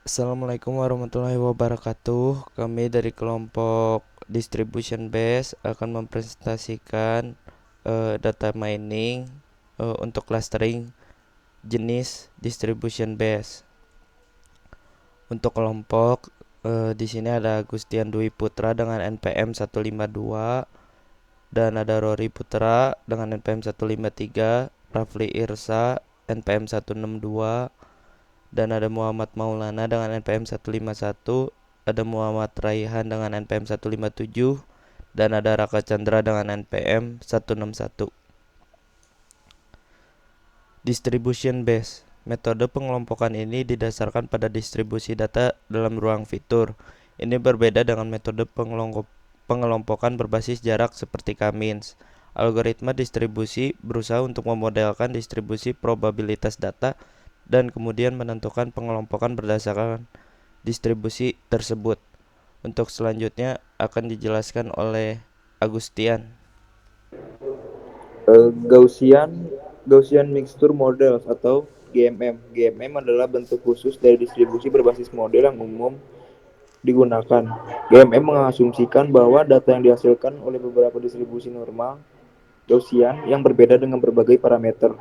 Assalamualaikum warahmatullahi wabarakatuh. Kami dari kelompok Distribution Base akan mempresentasikan data mining untuk clustering jenis Distribution Base. Untuk kelompok di sini ada Agustian Dwi Putra dengan NPM 152 dan ada Rory Putra dengan NPM 153, Rafli Irsa NPM 162, dan ada Muhammad Maulana dengan NPM 151, ada Muhammad Raihan dengan NPM 157, dan ada Raka Chandra dengan NPM 161. Distribution base. Metode pengelompokan ini didasarkan pada distribusi data dalam ruang fitur. Ini berbeda dengan metode pengelompokan berbasis jarak seperti K-means. Algoritma distribusi berusaha untuk memodelkan distribusi probabilitas data dan kemudian menentukan pengelompokan berdasarkan distribusi tersebut. Untuk selanjutnya akan dijelaskan oleh Agustian. Gaussian Mixture Models atau GMM. GMM adalah bentuk khusus dari distribusi berbasis model yang umum digunakan. GMM mengasumsikan bahwa data yang dihasilkan oleh beberapa distribusi normal Gaussian yang berbeda dengan berbagai parameter.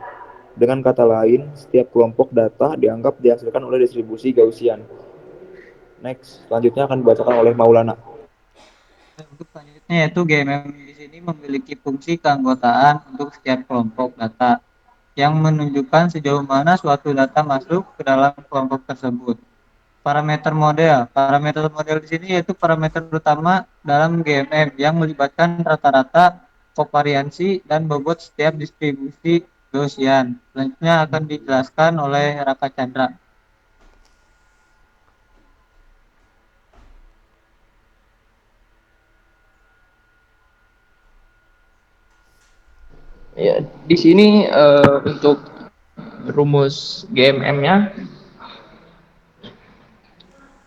Dengan kata lain, setiap kelompok data dianggap dihasilkan oleh distribusi Gaussian. Next, selanjutnya akan dibacakan oleh Maulana. Untuk selanjutnya yaitu GMM di sini memiliki fungsi keanggotaan untuk setiap kelompok data yang menunjukkan sejauh mana suatu data masuk ke dalam kelompok tersebut. Parameter model di sini yaitu parameter utama dalam GMM yang melibatkan rata-rata, kovariansi, dan bobot setiap distribusi Gaussian. Selanjutnya akan dijelaskan oleh Raka Chandra. Ya, di sini untuk rumus GMM-nya,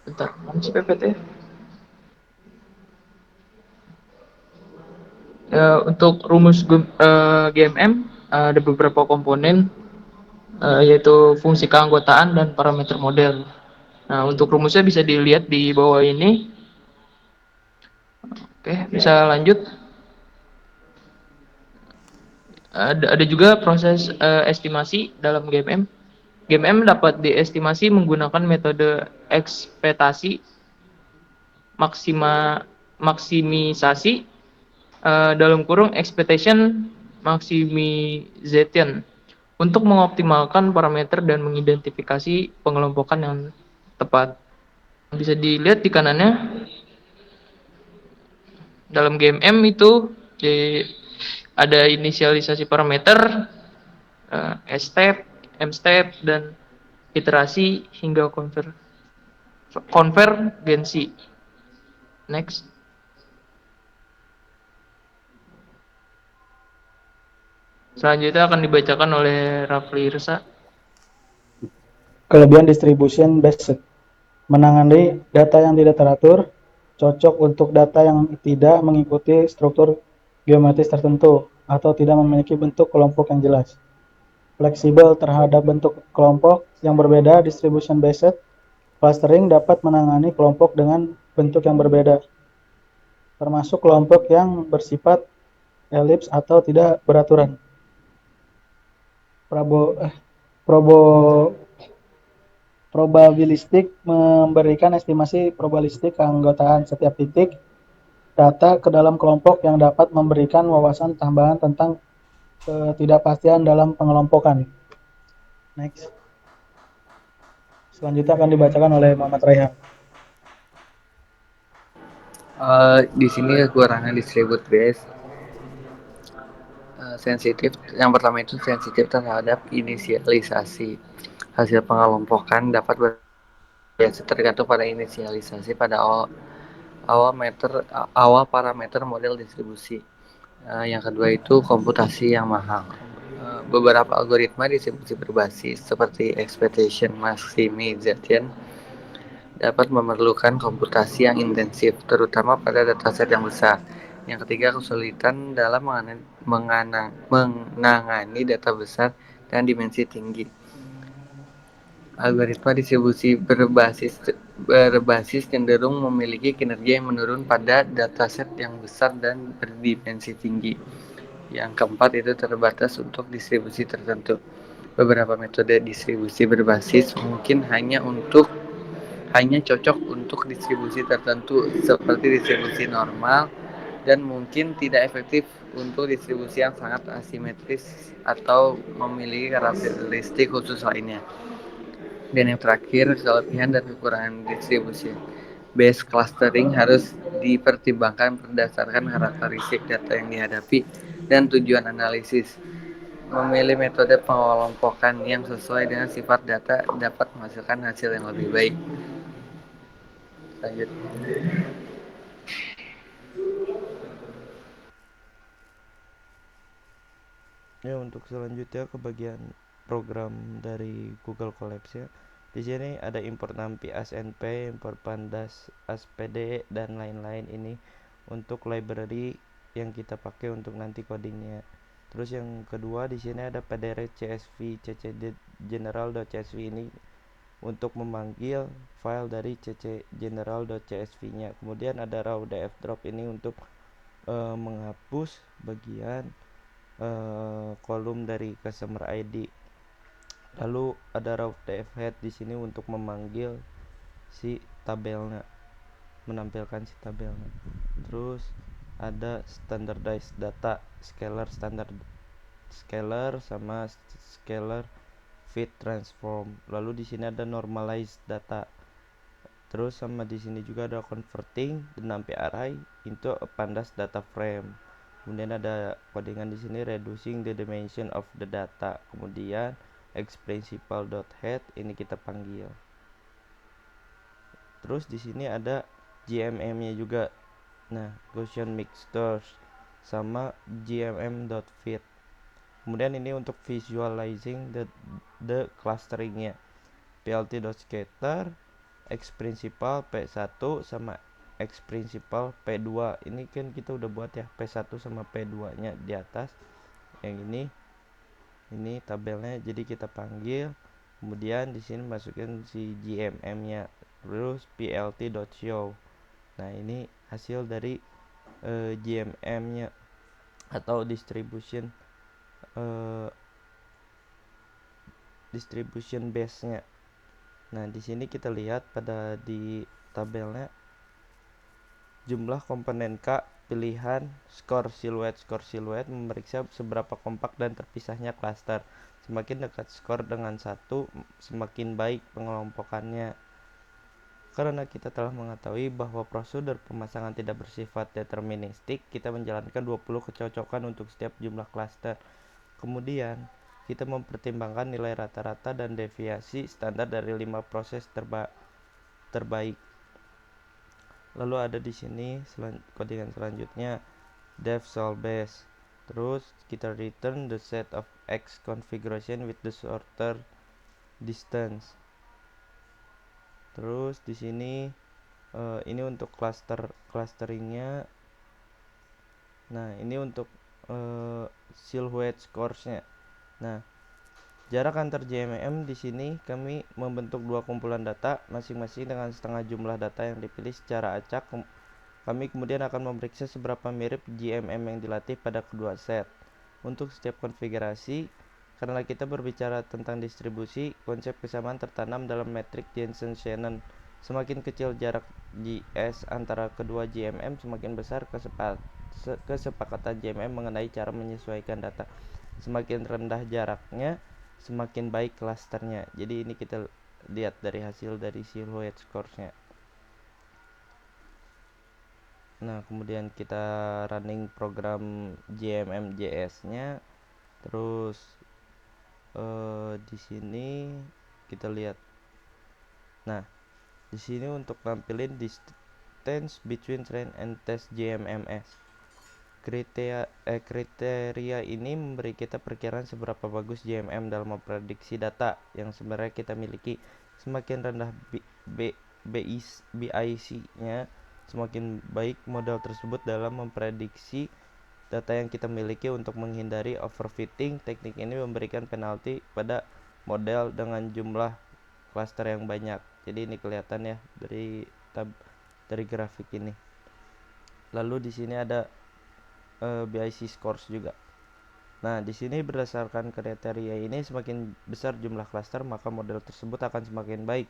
bentar, mana sih PPT? Untuk rumus GMM ada beberapa komponen, yaitu fungsi keanggotaan dan parameter model. Nah, untuk rumusnya bisa dilihat di bawah ini. Oke, bisa lanjut. Ada juga proses estimasi dalam GMM. GMM dapat diestimasi menggunakan metode ekspektasi maksimisasi dalam kurung expectation maximization untuk mengoptimalkan parameter dan mengidentifikasi pengelompokan yang tepat. Bisa dilihat di kanannya, dalam GMM itu ada inisialisasi parameter, S-step, M-step, dan iterasi hingga konvergensi. Next. Selanjutnya akan dibacakan oleh Rafli Irsa. Kelebihan distribution based menangani data yang tidak teratur, cocok untuk data yang tidak mengikuti struktur geometris tertentu atau tidak memiliki bentuk kelompok yang jelas. Fleksibel terhadap bentuk kelompok yang berbeda, distribution based clustering dapat menangani kelompok dengan bentuk yang berbeda, termasuk kelompok yang bersifat elips atau tidak beraturan. Probabilistik memberikan estimasi probabilistik keanggotaan setiap titik data ke dalam kelompok yang dapat memberikan wawasan tambahan tentang ketidakpastian dalam pengelompokan. Next. Selanjutnya akan dibacakan oleh Muhammad Raihan. Di sini kekurangan distribute base sensitif. Yang pertama itu sensitif terhadap inisialisasi. Hasil pengelompokan dapat bervariasi tergantung pada inisialisasi pada awal parameter model distribusi. Yang kedua itu komputasi yang mahal. Beberapa algoritma distribusi berbasis seperti expectation maximization dapat memerlukan komputasi yang intensif, terutama pada dataset yang besar. Yang ketiga, kesulitan dalam menangani data besar dan dimensi tinggi. Algoritma distribusi berbasis cenderung memiliki kinerja yang menurun pada dataset yang besar dan berdimensi tinggi. Yang keempat itu terbatas untuk distribusi tertentu. Beberapa metode distribusi berbasis mungkin hanya cocok untuk distribusi tertentu seperti distribusi normal dan mungkin tidak efektif untuk distribusi yang sangat asimetris atau memiliki karakteristik khusus lainnya. Dan yang terakhir, kelebihan dan kekurangan distribusi. Base clustering harus dipertimbangkan berdasarkan karakteristik data yang dihadapi dan tujuan analisis. Memilih metode pengelompokan yang sesuai dengan sifat data dapat menghasilkan hasil yang lebih baik. Lanjut. Ya, untuk selanjutnya ke bagian program dari Google Colabs ya. Di sini ada import NumPy, ASNP, import pandas, ASPD dan lain-lain. Ini untuk library yang kita pakai untuk nanti codingnya. Terus yang kedua di sini ada pdr csv ccgeneral.csv, ini untuk memanggil file dari ccgeneral.csv-nya. Kemudian ada raw dfdrop, ini untuk menghapus bagian kolom dari customer ID. Lalu ada raw dfhead di sini untuk memanggil si tabelnya, menampilkan si tabelnya. Terus ada standardized data, scalar sama scalar fit transform. Lalu di sini ada normalized data. Terus sama di sini juga ada converting the NumPy array into a pandas data frame. Kemudian ada codingan di sini reducing the dimension of the data. Kemudian xprincipal.head ini kita panggil. Terus di sini ada GMM-nya juga. Nah, Gaussian mixtures sama gmm.fit. Kemudian ini untuk visualizing the clustering-nya. plt.scatter, xprincipal p1 sama xprincipal p2. Ini kan kita udah buat ya, p1 sama p2-nya di atas. Yang ini tabelnya, jadi kita panggil. Kemudian di sini masukin si gmm-nya, terus plt.show. Nah, ini hasil dari gmm-nya atau distribution base-nya. Nah, di sini kita lihat pada di tabelnya jumlah komponen K, pilihan, skor siluet memeriksa seberapa kompak dan terpisahnya klaster. Semakin dekat skor dengan 1, semakin baik pengelompokannya. Karena kita telah mengetahui bahwa prosedur pemasangan tidak bersifat deterministik, kita menjalankan 20 kecocokan untuk setiap jumlah klaster. Kemudian, kita mempertimbangkan nilai rata-rata dan deviasi standar dari 5 proses terbaik. Lalu ada di sini codingan selanjutnya def solve-base. Terus kita return the set of X configuration with the shorter distance. Terus di sini ini untuk clusteringnya. Nah, ini untuk silhouette scores-nya. Nah, jarak antar GMM di sini kami membentuk dua kumpulan data masing-masing dengan setengah jumlah data yang dipilih secara acak. Kami kemudian akan memeriksa seberapa mirip GMM yang dilatih pada kedua set. Untuk setiap konfigurasi, karena kita berbicara tentang distribusi, konsep kesamaan tertanam dalam metrik Jensen-Shannon. Semakin kecil jarak GS antara kedua GMM, semakin besar kesepakatan GMM mengenai cara menyesuaikan data. Semakin rendah jaraknya, semakin baik klasternya. Jadi ini kita lihat dari hasil dari silhouette scores-nya. Nah, kemudian kita running program GMM.js-nya. Terus di sini kita lihat. Nah, di sini untuk nampilin distance between train and test GMMS. Kriteria ini memberi kita perkiraan seberapa bagus GMM dalam memprediksi data yang sebenarnya kita miliki. Semakin rendah BIC-nya, semakin baik model tersebut dalam memprediksi data yang kita miliki. Untuk menghindari overfitting, teknik ini memberikan penalti pada model dengan jumlah klaster yang banyak. Jadi ini kelihatan ya dari grafik ini. Lalu di sini ada BIC scores juga. Nah, di sini berdasarkan kriteria ini, semakin besar jumlah klaster maka model tersebut akan semakin baik.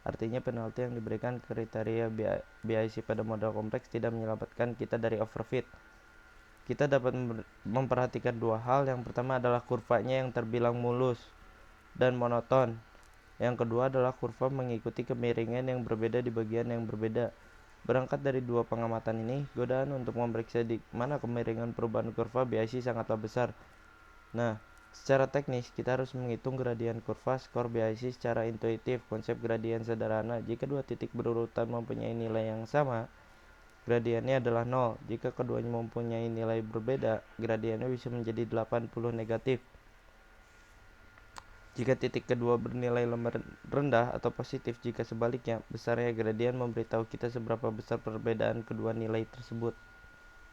Artinya penalti yang diberikan kriteria BIC pada model kompleks tidak menyelamatkan kita dari overfit. Kita dapat memperhatikan dua hal. Yang pertama adalah kurvanya yang terbilang mulus dan monoton. Yang kedua adalah kurva mengikuti kemiringan yang berbeda di bagian yang berbeda. Berangkat dari dua pengamatan ini, godaan untuk memeriksa di mana kemiringan perubahan kurva BIC sangatlah besar. Nah, secara teknis kita harus menghitung gradien kurva skor BIC secara intuitif. Konsep gradien sederhana: jika dua titik berurutan mempunyai nilai yang sama, gradiennya adalah 0. Jika keduanya mempunyai nilai berbeda, gradiennya bisa menjadi 80 negatif. Jika titik kedua bernilai rendah atau positif, jika sebaliknya, besarnya gradien memberitahu kita seberapa besar perbedaan kedua nilai tersebut.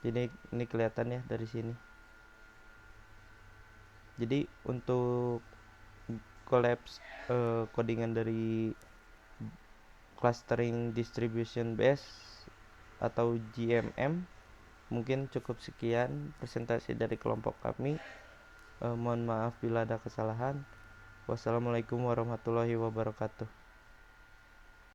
Jadi ini kelihatan ya dari sini. Jadi untuk collapse codingan dari clustering distribution base atau GMM mungkin cukup sekian presentasi dari kelompok kami. Mohon maaf bila ada kesalahan. Wassalamualaikum warahmatullahi wabarakatuh.